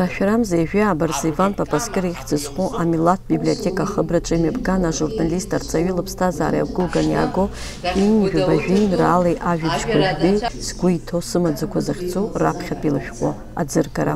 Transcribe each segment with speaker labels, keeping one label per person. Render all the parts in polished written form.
Speaker 1: Рашәарам Зеижәи Абарза Иван Папаскыр ихьӡызху амилаҭтә библиотека ахыбраҿы имҩаԥган ажурналист арҵаҩы лыԥсҭазаара иақәгәыӷан иааго инжәып ажәеинраалеи ажәабжьқәа жәбеи сгәы иҭоу сымаӡақәа захьӡу раԥхьатәи илышәҟәы аӡыргара.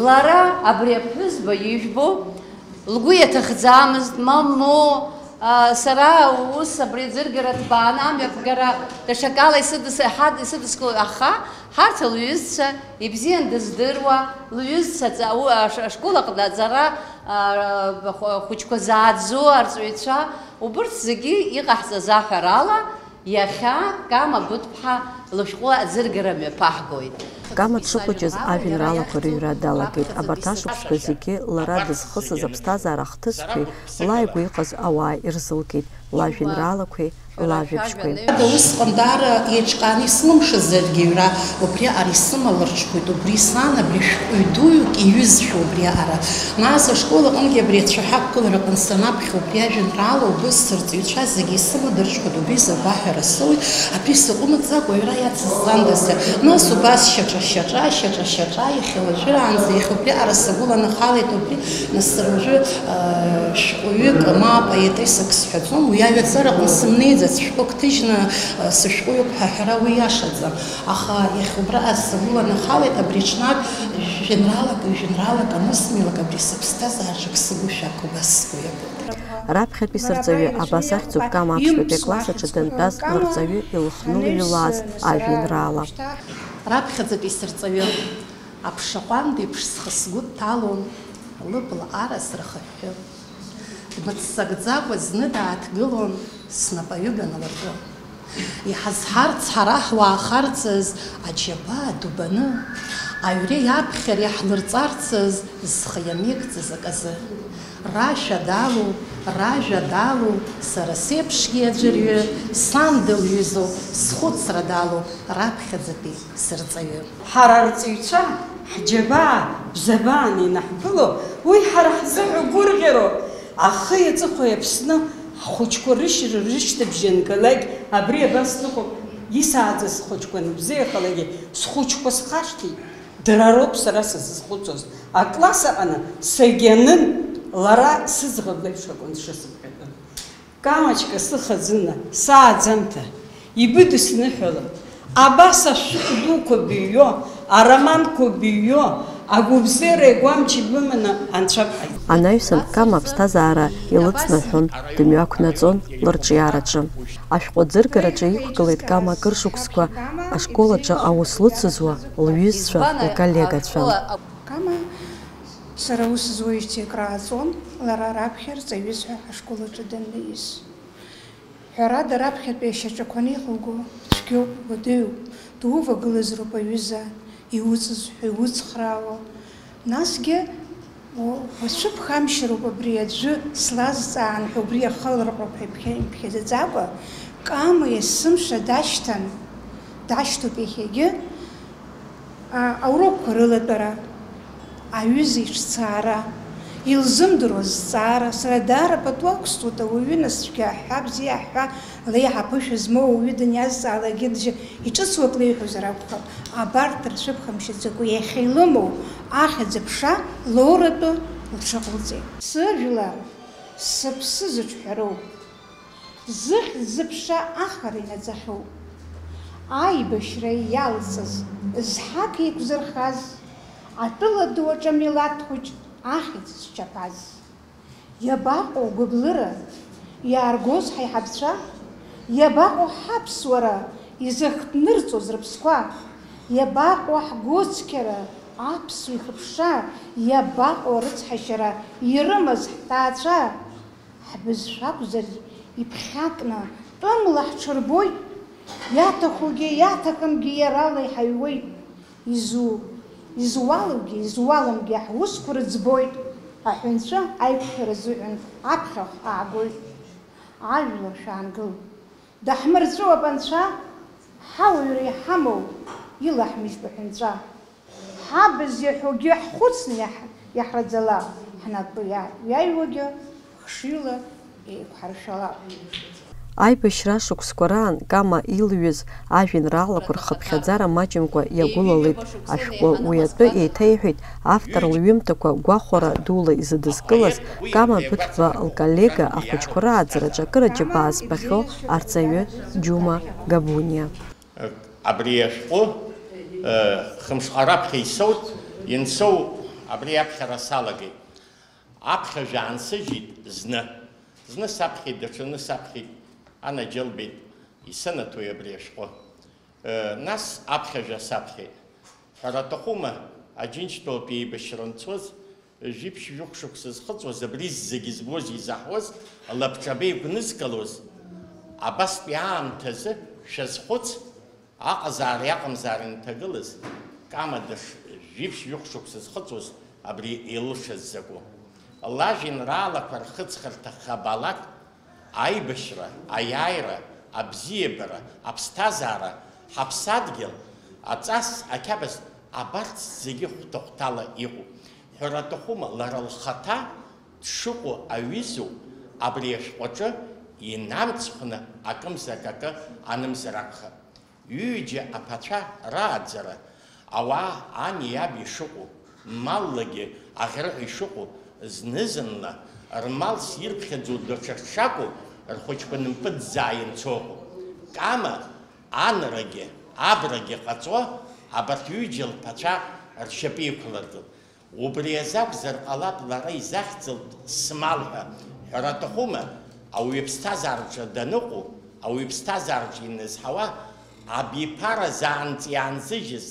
Speaker 2: Лара абри аԥҳәызба ижәбо лгәы иаҭахӡамызт, мамо сара ус абри аӡыргара ҭбаан амҩаԥгара даҽакала исыдыскылоит, аха ҳарҭ лҩызцәа ибзиан дыздыруа, лҩызцәа ашкол аҟны аҵара хәыҷқәа зааӡо арҵаҩцәа убырҭ зегьы иҟаҳҵаз аҳәарала иахьа Кама Быҭә-ԥҳа лышәҟәы аӡыргара мҩаԥаҳгоит.
Speaker 1: Кама дшыхәыҷыз ажәеинраалақәа рыҩра далагеит. Абарҭ ашықәсқәа зегьы лара дызхысыз аԥсҭазаара ахҭысқәеи лааигәа иҟаз ауаа ирзылкит, лажәеинраалақәеи лажәабжьқәеи.
Speaker 3: Усҟан даара еиҿкааны ислымшазаргьы ҩра убри аара исымалырҽхәеит, убри сан абри шәҟәыҩ дуаҩык иҩызшәа убри аара. Нас ашкол аҟынгьы абри ацәаҳәа ақәгылараҟны санаԥхьа убри ажәеинраала убыс сырҵаҩцәа зегьы исымадырҽхәеит, убри забаҳәара сыуит, абри сыҟәымҵӡакәа ҩра иацызландазы. Нас убас шьаҿа иахьауажәыраанӡа иахьа убри аара сагәыланы халеит, убри нас уажәы шәҟәыҩык ма поетесак сҳәаӡом, уи аҩаӡараҟны сымнеиӡац шәҟәык ҭыжьны сышәҟәыҩуп ҳәа аҳәара уи иашаӡам. Аха иахьа убра сагәыланы халеит, абри ҽнак жәеинраалак анысмилак абри сыԥсҭазаараҿык сгәы шәақь убас сгәы иабоит.
Speaker 1: Раԥхьатәи сырҵаҩы абас ахьӡуп Кама аԥшьбатәи акласс аҿы дантәаз лырҵаҩы илыхнылҩлаз ажәеинраала.
Speaker 3: Раԥхьаӡатәи сырҵаҩы аԥшаҟәанда еиԥш схы-сгәы дҭалон, лыбла арасра хыҳәҳәы. Дмыццакӡакәа зны дааҭгылон, снапаҩыга налыркы. Иҳазҳарц ҳара ҳуаахарцаз аџьабаа дубаны, аҩра иаԥхьар иаҳлырҵарцаз зхы иамеигӡаз аказы. Ражәа далоу, сара сеиԥшгьы аӡәырҩы, сан дылҩызоу, схәыцра далоу, раԥхьаӡатәи сырҵаҩы.
Speaker 4: Ҳара арҵаҩцәа ҳџьабаа бзабаан инаҳгыло, уи ҳара ҳзыҳәа гәырӷьароуп. Ахи аҵыхәеи Аԥсны ҳхәыҷқәа рышьҭыбжь ангалак, абри абас дыҟоуп, исааӡаз схәыҷқәа аныбзиахалагьы схәыҷқәа схашҭит. Дара роуп сара сызхәыцуаз. Акласс аҟны сагьанын, лара сыӡӷаб леиԥш акәын дшысыԥхьаӡоз. Камачка сыхаӡына, сааӡамҭа, ибыдысныҳәала, абас ашәҟәы дуқәа быҩҩо, ароманқәа быҩҩо, агәыбзиара игәамч ибыманы анцәа бҳаит.
Speaker 1: Анаҩсан Кама аԥсҭазаара илыҵнаҳәон, дымҩақәнаҵон лырҿиараҿы. Ашәҟәы аӡыргараҿы иқәгылеит Кама акыр шықәсқәа ашкол аҿы аус лыцызуа лҩызцәа, лколлегацәа.
Speaker 5: Кама сара ус зуеижьҭеи акрааҵон, лара раԥхьа рҵаҩызҳәа ашкол аҿы даннеиз. Ҳәарада раԥхьатәи ашьаҿақәа анеихылго цәгьоуп, уадаҩуп, дувагылазароуп аҩыза, иуҵызҳәа, иуцхраауа. Насгьы уацәыԥхамшьароуп абри аӡәы слазҵаан ҳәа убри ахалырҟәып ҳәа иԥхьаӡаӡакәа, Кама есымша дашьҭоуп иахьагьы аурокқәа рылатәара, аҩыза иҿцаара, илзымдыруа зҵаара, сара даара пату ақәсҵоит ауаҩы насцәгьа аҳәа бзиа аҳәа леиҳа ԥышәа змоу ауаҩы даниазҵаалакгьы иҿыцуак леиҳәозар акәхап. Абарҭ рцәыԥхамшьаӡакәа иахьа илымоу ахьӡ-аԥша лоуратәы лҽыҟалҵеит. Сыжәлар сыԥсы зыҿҳәароуп, зыхьӡ-зыԥша ахара инаӡахьоуп, аибашьра иалҵыз, зҳақ еиқәзырхаз, атәыла ду аҿы амилаҭ хәыҷ ахьӡ зчаԥаз. Иабаҟоу гәыблыра, иааргоз ҳаиҳабцәа, иабаҟоу ҳаԥсуара, изыхҭнырҵоз рыԥсқәа, иабаҟоу ҳгәыцқьара, аԥсуа ихыԥша, иабаҟоу арыцҳашьара, ирымаз ҳҭаацәа. Ҳбызшәа акәзар иԥхьакны, тәымла ҳҽырбоит, иаҭахугьы иаҭахымгьы иарала иҳаҩуеит. Изуалугьы, изуаламгьы ҳусқәа рыӡбоит, аҳәынҵәа аиқәшәара азыҳәан аԥхьахә аагоит. Ажәлар шәаангыл, даҳмырҵәуап анцәа, ҳауаҩра иҳамоу илаҳмыжьтә аҳәынҵәа. Ҳабз иаҳәогьы ҳхәыцны иаҳраӡала, ҳнапы иаҩуагьы хшыҩла еиқәҳаршәала.
Speaker 1: Аибашьра шықәсқәа раан Кама илҩыз ажәеинраалақәа рхыԥхьаӡара маҷымкәа иагәылалеит ашәҟәы. Уи атәы еиҭаиҳәеит автор лҩымҭақәа гәахәара дула изыдызкылаз Кама Быҭәба лколлега ахәыҷқәа рааӡараҿы акыр аџьабаа збахьоу арҵаҩы Џьума Габуниа.
Speaker 6: Абри ашәҟәы хымшҟа раԥхьа исоут, иансоу абри аԥхьара салагеит. Аԥхьажә аансыжьит зны саԥхьеит, даҽаны саԥхьеит, анаџьалбеит, исынаҭои абри ашәҟәы. Нас аԥхьажә саԥхьеит. Ҳәара аҭахума, Аџьынџьтәылатә еибашьра анцоз, жәиԥшь-жәохә шықәса зхыҵуаз, абри зегьы збоз изаҳуаз, лабҿаба игәнызкылоз, абастәи аамҭазы шәазхәыц, аҟазаара иаҟамзаара инҭагылаз, Кама жәиԥшь-жәохә шықәса зхыҵуаз, абри илшаз закәу. Лажәеинраалақәа рхыҵхырҭа хабалак, аибашьра, аиааира, абзиабара, аԥсҭазаара, ҳаԥсадгьыл, аҵас, ақьабз, абарҭ зегьы хәҭа-хәҭала иҟоуп. Ҳәара аҭахума, лара лхаҭа дшыҟоу аҩызоу абри ашәҟәаҿы инамҵхәны акымзарак анымзар акәхап. Ҩыџьа аԥацәа рааӡара, ауаа ани иаби ишыҟоу, маллагьы аӷьрыҟа ишыҟоу, зны-зынла рмалс ирԥхьаӡоу даҽа шакәу рхәыҷқәа нымпыҵӡаа ианцоҟоу. Кама анрагьы, абрагьы ҟаҵо, абарҭ ҩыџьа лԥацәа ршьапы иқәлыргылт. Убри азакәзар ҟалап лара изахьӡылт смал ҳәа. Ҳәара аҭахума, ауаҩы ԥсҭазаараҿы даныҟоу, ауаҩы ԥсҭазаараҿы инызҳауа, абиԥара заанҵ иаанзыжьыз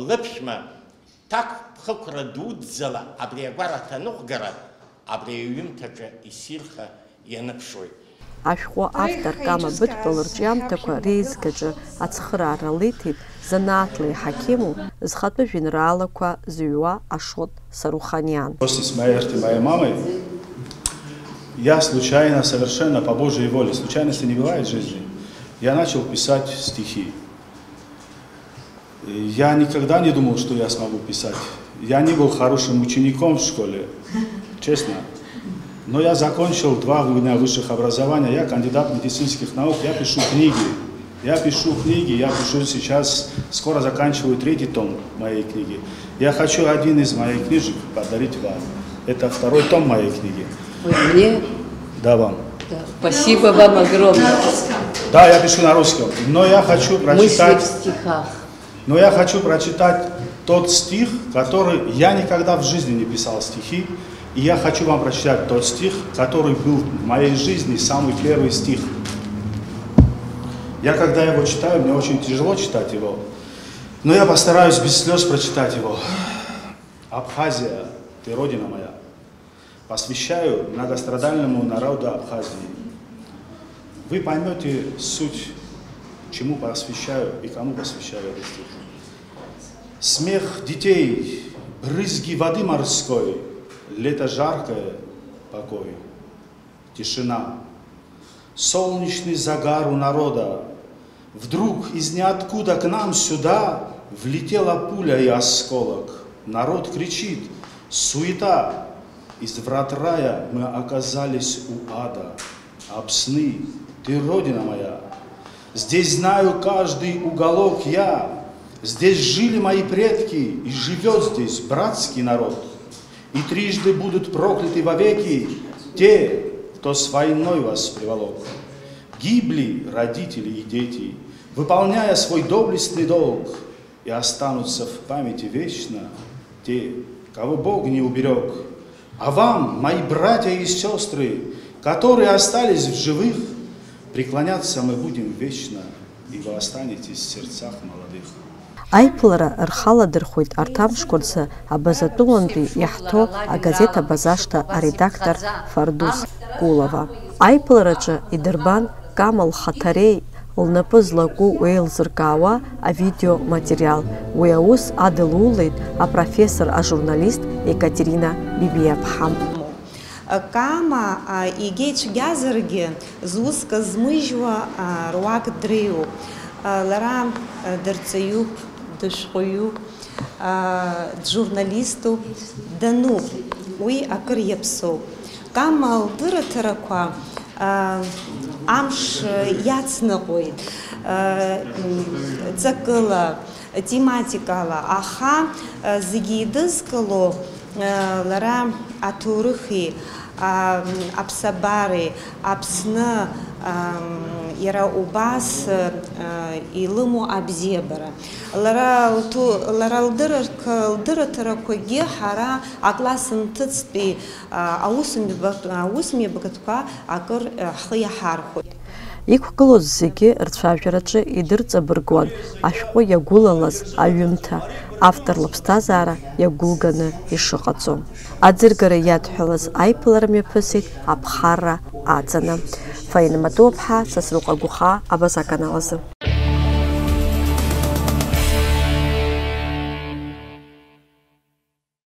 Speaker 6: лыԥшәма так ԥхықәра дуӡӡала абри агәара ҭаныҟәгара, абри аҩымҭаҿы исирха ианыԥшуеит.
Speaker 1: Ашәҟәы автор Кама Быҭәба лырҿиамҭақәа реизгаҿы ацхыраара лиҭеит занааҭлеи ҳақьиму зхатәы жәеинраалақәа зыҩуа Ашот Саруханиан.
Speaker 7: После смерти моей мамы я случайно, совершенно по Божьей воле, случайности не бывает в жизни, я начал писать стихи. Я никогда не думал, что я смогу писать. Я не был хорошим учеником в школе, честно. Но я закончил 2 высших образования, я кандидат медицинских наук, я пишу книги. Я пишу сейчас, скоро заканчиваю 3-й том моей книги. Я хочу один из моих книжек подарить вам. Это 2-й том моей книги.
Speaker 2: Мне?
Speaker 7: Да, вам.
Speaker 2: Да. Спасибо вам огромное.
Speaker 7: Да, я пишу на русском, но я хочу прочитать...
Speaker 2: Мысли в стихах.
Speaker 7: Но я хочу прочитать тот стих, который я никогда в жизни не писал стихи. И я хочу вам прочитать тот стих, который был в моей жизни самый первый стих. Я когда его читаю, мне очень тяжело читать его, но я постараюсь без слез прочитать его. Абхазия, ты родина моя. Посвящаю многострадальному народу Абхазии. Вы поймете суть, чему посвящаю и кому посвящаю этот стих. Смех детей, брызги воды морской, лето жаркое, покой, тишина, солнечный загар у народа. Вдруг из ниоткуда к нам сюда влетела пуля и осколок. Народ кричит, суета. Из врат рая мы оказались у ада. Абсны, ты родина моя. Здесь знаю каждый уголок я. Здесь жили мои предки, и живет здесь братский народ. И трижды будут прокляты вовеки те, кто с войной вас приволок. Гибли родители и дети, выполняя свой доблестный долг, и останутся в памяти вечно те, кого Бог не уберег. А вам, мои братья и сестры, которые остались в живых, преклоняться мы будем вечно, и вы останетесь в сердцах молодых.
Speaker 1: Аиԥылара рхаладырхәит арҭ амшқәырӡа абазатәылантәи иаҳҭо агазета Базашта аредактор Фардус Кулова. Аиԥылараҿы идырбан Кама лхаҭареи лнапы злаку еилзыркаауа авидеоматериал. Уи аус адылулеит апрофессор ажурналист Екатерина Бибиаԥҳа.
Speaker 8: Кама егьа ицәгьазаргьы зусқәа змыжьуа руак дреиуоуп. Лара дырҵаҩуп, дышәҟәыҩуп, журналиступ, дануп. Уи акыр иаԥсоуп. Кама лдырраҭарақәа амш иацныҟәоит ҵакыла, тематикала, аха зегьы идызкыло лара аҭоурыхи аԥсабареи Аԥсны иара убас илымоу абзиабара. Лара лдырраҭарақәагьы ҳара акласс нҭыҵтәи аусмҩаԥгатәқәа акыр ҳхы иаҳархәоит.
Speaker 1: Иқәгылоз зегьы рцәажәараҿы идырҵабыргуан ашәҟәы иагәылалаз аҩымҭа, автор лыԥсҭазаара иагәылганы ишыҟаҵо. Аӡыргара иадҳәалаз аиԥылара мҩаԥысит аԥхарра аҵаны. Фаина Матуаԥҳа, Сасрыҟәа Гәыхаа, Абаза аканалазы.